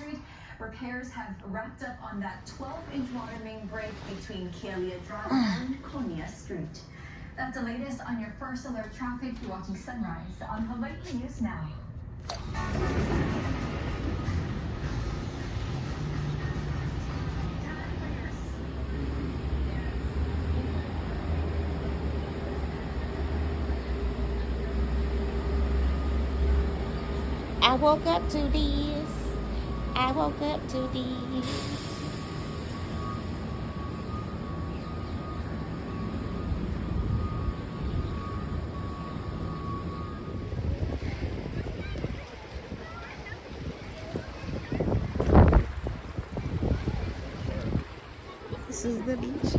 Street. Repairs have wrapped up on that 12-inch water main break between Kealia Drive and Konya Street. That's the latest on your first alert traffic. You're watching Sunrise on Hawaii News Now. I woke up to this. I woke up to this. This is the beach.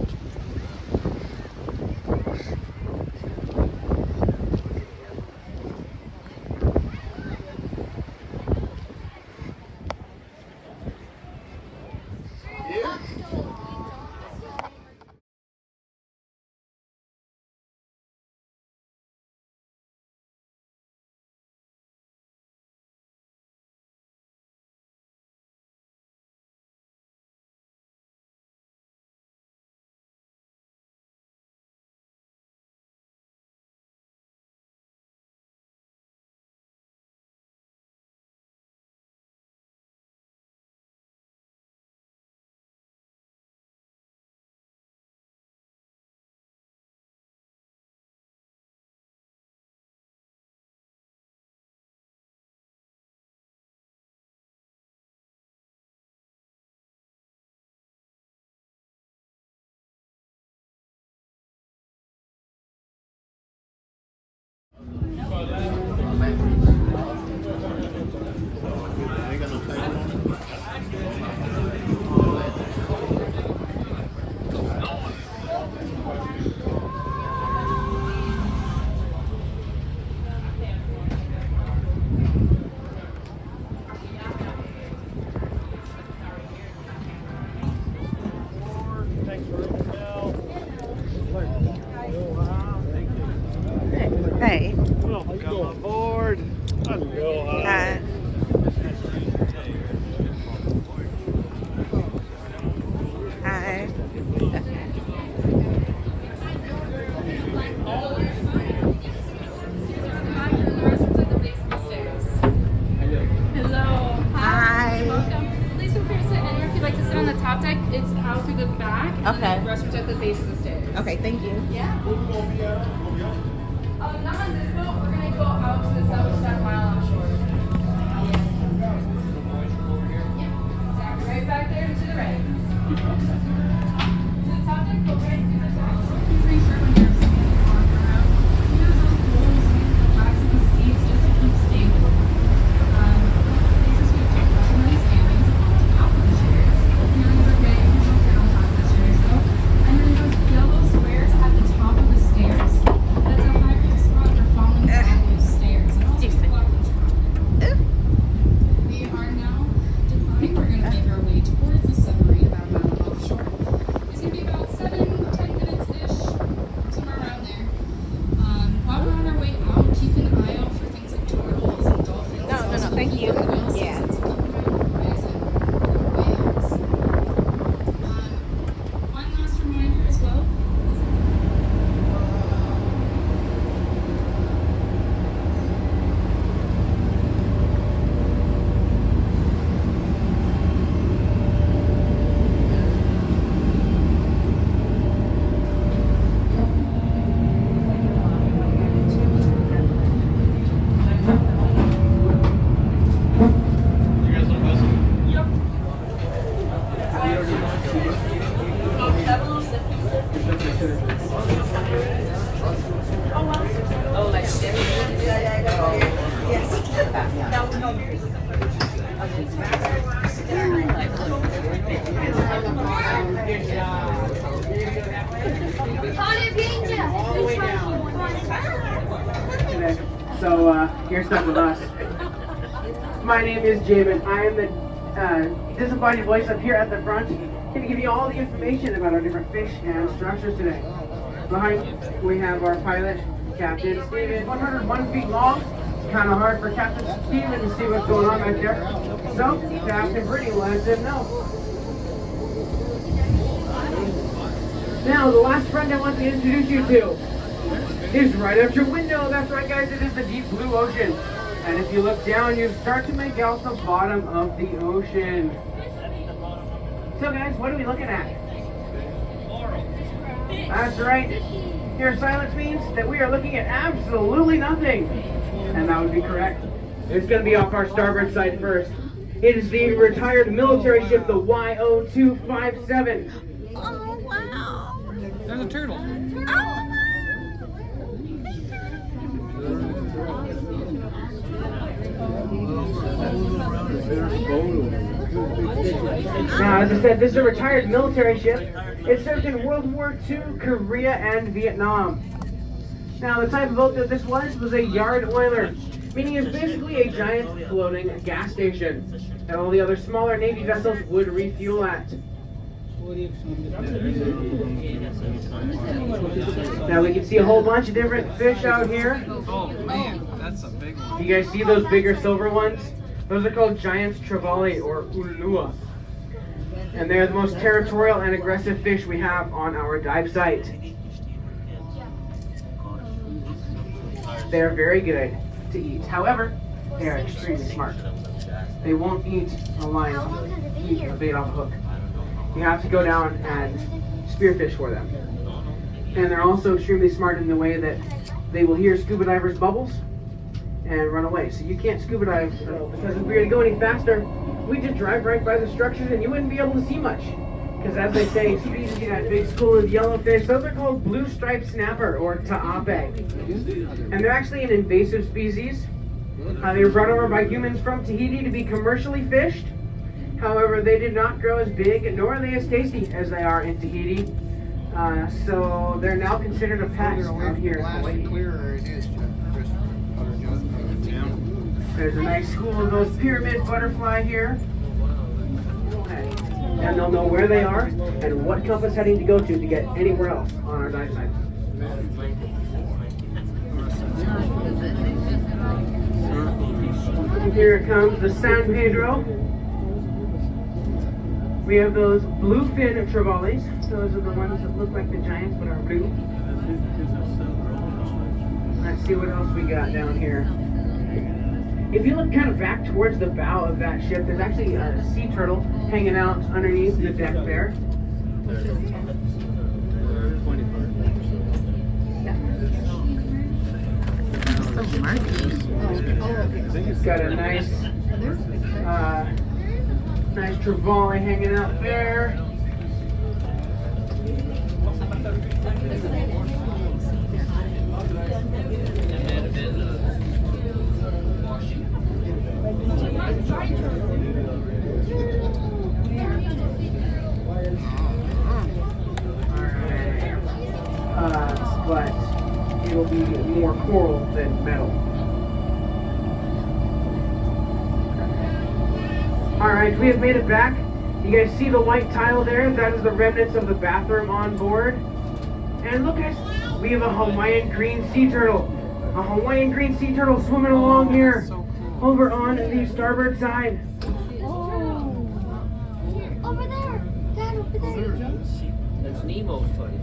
Hey. Welcome aboard. Aloha. Hi. Hi. Hello. Hi. Welcome. Please feel free to sit anywhere. If you'd like to sit on the top deck, it's out through the back. And Okay. the restrooms at the base of the stairs. Okay, thank you. Yeah. Not on this boat. We're gonna go out to the south side mile offshore. Yeah. Exactly. Right back there and to the right. To the top deck, go right to the side. Please make sure when you're sitting and walking around, use those poles in the backs of the seats just to keep stable. Places we take customary standings on top of the chairs. You're okay. You don't get on top of the chairs though. And then those yellow squares at the top of the stairs. That's a high risk spot for falling down those stairs. And also blocking traffic. We are now departing. We're going to make our way towards the submarine about a mile offshore. It's going to be about 7-10 minutes-ish, somewhere around there. While we're on our way out, keep an eye out for things like turtles and dolphins. No, thank you. Yeah. So keep an eye on the horizon for whales. One last reminder as well. So you're stuck with us. My name is Jim, and I am the disembodied voice up here at the front. Going to give you all the information about our different fish and structures today. Behind we have our pilot, Captain Steven, 101 feet long. Kind of hard for Captain Steven to see what's going on back there. So, Captain Brittany lets him know. Now, the last friend I want to introduce you to is right out your window. That's right, guys, it is the deep blue ocean. And if you look down, you start to make out the bottom of the ocean. So, guys, what are we looking at? That's right. Your silence means that we are looking at absolutely nothing. And that would be correct. It's going to be off our starboard side first. It is the retired military ship, the YO-257. Oh, wow. There's a turtle. Now, as I said, this is a retired military ship. It served in World War II, Korea, and Vietnam. Now, the type of boat that this was a yard oiler, meaning it's basically a giant floating gas station that all the other smaller Navy vessels would refuel at. Now, we can see a whole bunch of different fish out here. Oh man, that's a big one. You guys see those bigger silver ones? Those are called giant trevally or ulua. And they're the most territorial and aggressive fish we have on our dive site. They're very good to eat. However, they are extremely smart. They won't eat a line, eat a bait off a hook. You have to go down and spearfish for them. And they're also extremely smart in the way that they will hear scuba divers' bubbles and run away. So you can't scuba dive because if we were to go any faster, we'd just drive right by the structures and you wouldn't be able to see much. Because as they say, species in that big school of yellowfish, those are called blue striped snapper or ta'ape. And they're actually an invasive species. They were brought over by humans from Tahiti to be commercially fished. However, they did not grow as big, nor are they as tasty as they are in Tahiti. So they're now considered a pest out here in Hawaii. There's a nice school of those pyramid butterfly here. And they'll know where they are and what compass heading to go to get anywhere else on our dive site. Here comes the San Pedro. We have those bluefin trevallies. Those are the ones that look like the giants but are blue. Let's see what else we got down here. If you look kind of back towards the bow of that ship, there's actually a sea turtle hanging out underneath the deck there. It's got a nice trevally hanging out there. But it'll be more coral than metal. Alright, we have made it back. You guys see the white tile there? That is the remnants of the bathroom on board. And look guys, we have a Hawaiian green sea turtle. A Hawaiian green sea turtle swimming along here. Over on the starboard side. Oh. Over there. Dad, over there. That's Nemo's funny.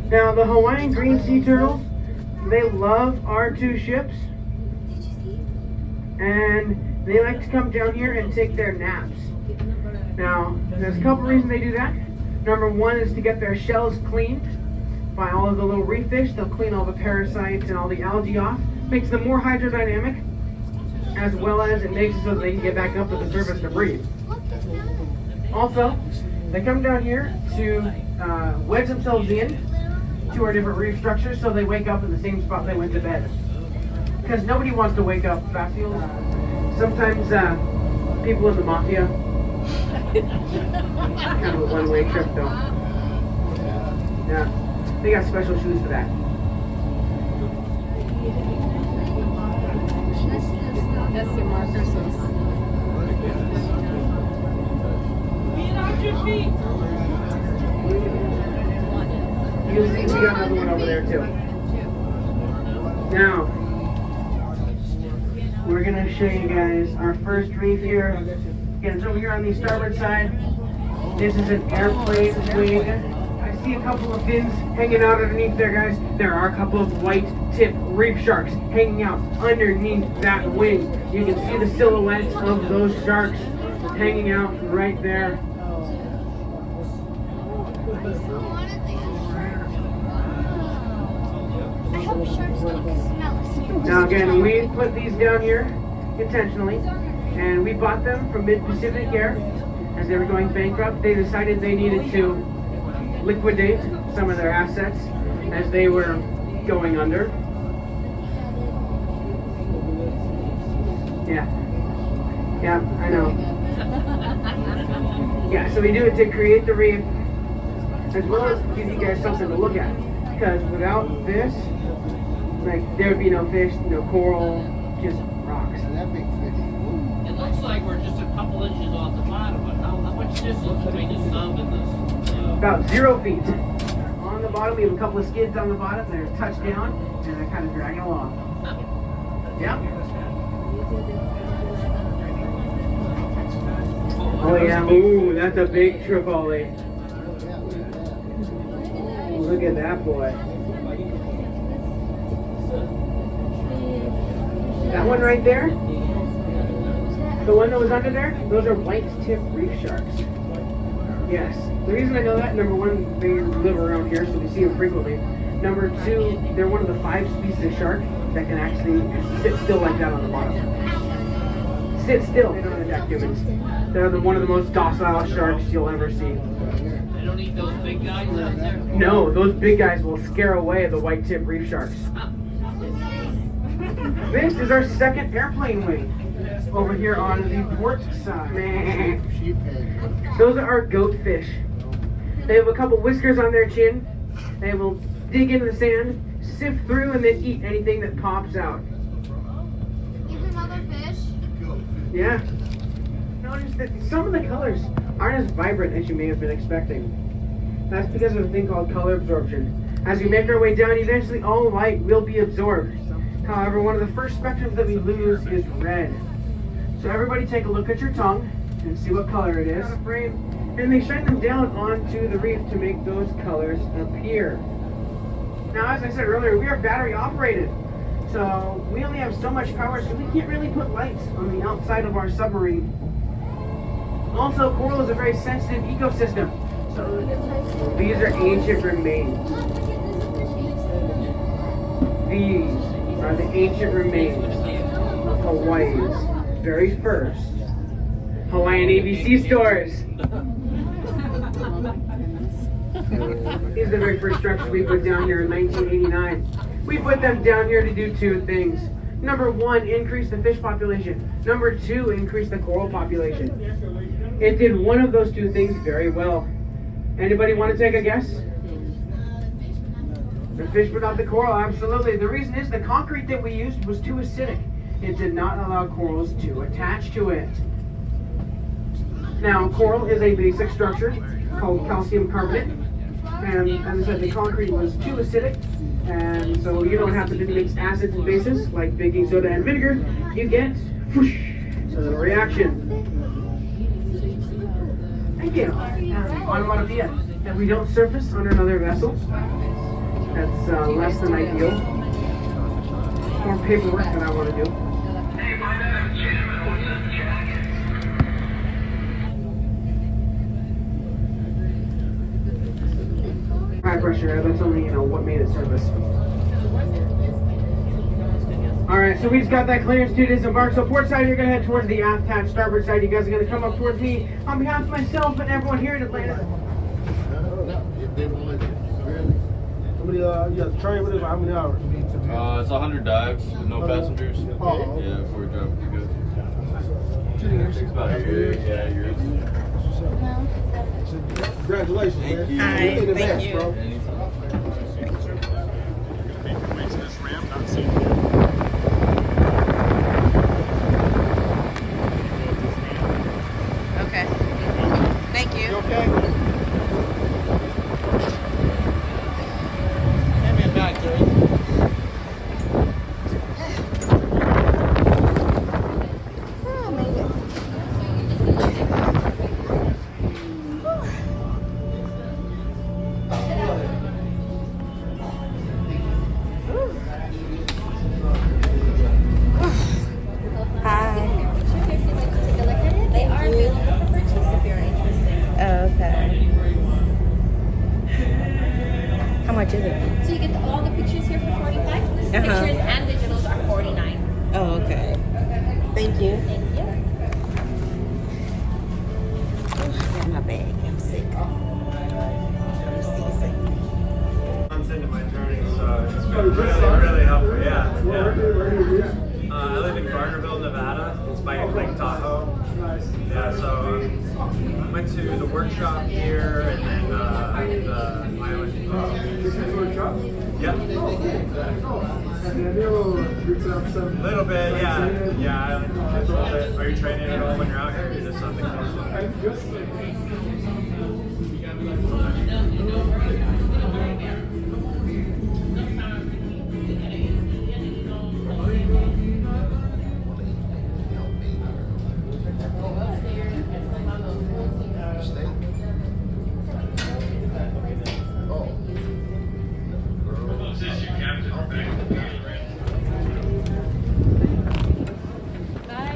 Now the Hawaiian green sea turtles, they love our two ships. And they like to come down here and take their naps. Now, there's a couple reasons they do that. Number one is to get their shells cleaned by all of the little reef fish. They'll clean all the parasites and all the algae off. Makes them more hydrodynamic, as well as it makes it so that they can get back up to the surface to breathe. Also, they come down here to wedge themselves in to our different reef structures so they wake up in the same spot they went to bed. Because nobody wants to wake up fast. Sometimes people in the mafia, kind of a one-way trip though. Yeah, they got special shoes for that. That's the marker, so get off your feet. You see, we got another one over there too. Now, we're gonna show you guys our first reef here. Again, it's over here on the starboard side. This is an airplane wing. I see a couple of fins hanging out underneath there, guys. There are a couple of white tip reef sharks hanging out underneath that wing. You can see the silhouettes of those sharks hanging out right there. I hope sharks don't smell us. Now again, we put these down here intentionally, and we bought them from Mid-Pacific Air. As they were going bankrupt, they decided they needed to liquidate some of their assets as they were going under. Yeah, I know. Yeah, so we do it to create the reef, as well as give you guys something to look at. Because without this, like, there would be no fish, no coral, just rocks. It looks like we're just a couple inches off the bottom, but how much distance between the sub and this? About 0 feet. On the bottom, we have a couple of skids on the bottom. They're touched down, and they're kind of dragging along. Yep. Oh yeah, ooh, that's a big tripoli. Look at that boy. That one right there, the one that was under there, those are white tip reef sharks. Yes. The reason I know that, number one, they live around here, so we see them frequently. Number two, they're one of the 5 species of shark that can actually sit still like that on the bottom. Sit still. They don't attack humans. They're one of the most docile sharks you'll ever see. They don't eat those big guys out there? No, those big guys will scare away the white tip reef sharks. This is our second airplane wing over here on the port side. Those are our goatfish. They have a couple whiskers on their chin. They will dig into the sand, sift through, and then eat anything that pops out. Even other fish? Yeah. Notice that some of the colors aren't as vibrant as you may have been expecting. That's because of a thing called color absorption. As we make our way down, eventually all light will be absorbed. However, one of the first spectrums that we lose is red. So everybody take a look at your tongue and see what color it is. And they shine them down onto the reef to make those colors appear. Now, as I said earlier, we are battery operated. So we only have so much power, so we can't really put lights on the outside of our submarine. Also, coral is a very sensitive ecosystem. So these are ancient remains. These are the ancient remains of Hawaii's very first Hawaiian ABC stores. These are the very first structures we put down here in 1989. We put them down here to do 2 things. Number 1, increase the fish population. Number 2, increase the coral population. It did one of those 2 things very well. Anybody want to take a guess? The fish but not the coral, absolutely. The reason is the concrete that we used was too acidic. It did not allow corals to attach to it. Now, coral is a basic structure called calcium carbonate. And as I said, the concrete was too acidic. And so you don't have to mix acids and bases like baking soda and vinegar. You get whoosh, a little reaction. Thank you. Onomatopoeia. That we don't surface on another vessel. That's less than ideal. More paperwork than I want to do. High pressure, that's only, what made it surface. Alright, so we just got that clearance to disembark. So port side, you're going to head towards the aft hatch. Starboard side, you guys are going to come up towards me. On behalf of myself and everyone here in Atlanta. You have to train with us for how many hours? It's 100 dives with no passengers. Oh. Yeah, before we drop it, you good. 2 years. Takes about a year. Yeah, years. Congratulations, man. Thank you. All right, thank you. Bro. Okay. Thank you. You okay? Hand me a bag, Jerry. So you get all the pictures here for 45. Pictures and digitals are 49. Oh, okay. Thank you. Thank you. Got my bag. I'm sick. I'm seasick. Months into my journey, so it's been really helpful. Yeah. I live in Barkerville, Nevada. It's by Lake Tahoe. Yeah, so I went to the workshop here and then the island. Yep. A little bit, yeah. Yeah, a little bit. Are you training at all when you're out here? Or just something close? Bye.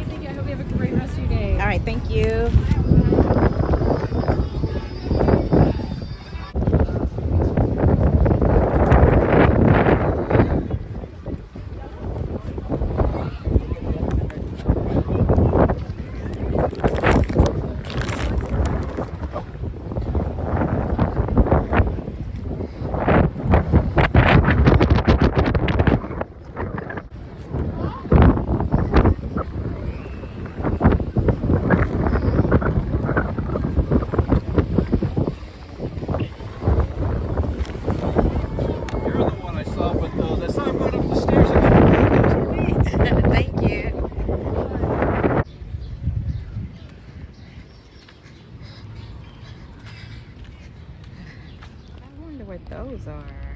Thank you. I hope you have a great rest of your day. All right, thank you. You're the one I saw with those. I saw him going up the stairs again. Those were neat. Thank you. I wonder what those are.